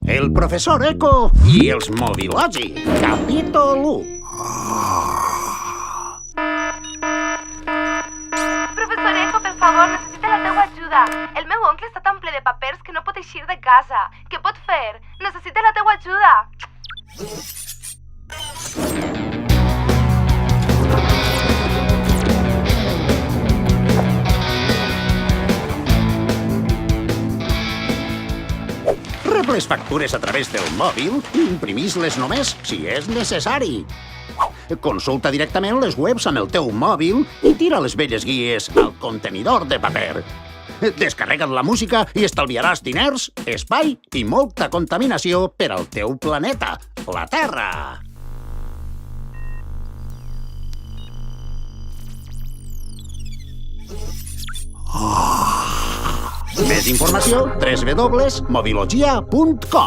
El professor Eco i els Mobilogi, capítol 1. Professor Eco, per favor, necessito la teua ajuda. El meu oncle està tan ple de papers que no pot eixir de casa. Què pot fer? Necessito la teua ajuda. Rep les factures a través del mòbil i imprimís-les només si és necessari. Consulta directament les webs amb el teu mòbil i tira les velles guies al contenidor de paper. Descarrega't la música i estalviaràs diners, espai i molta contaminació per al teu planeta, la Terra. Més informació, www.mobilogia.com.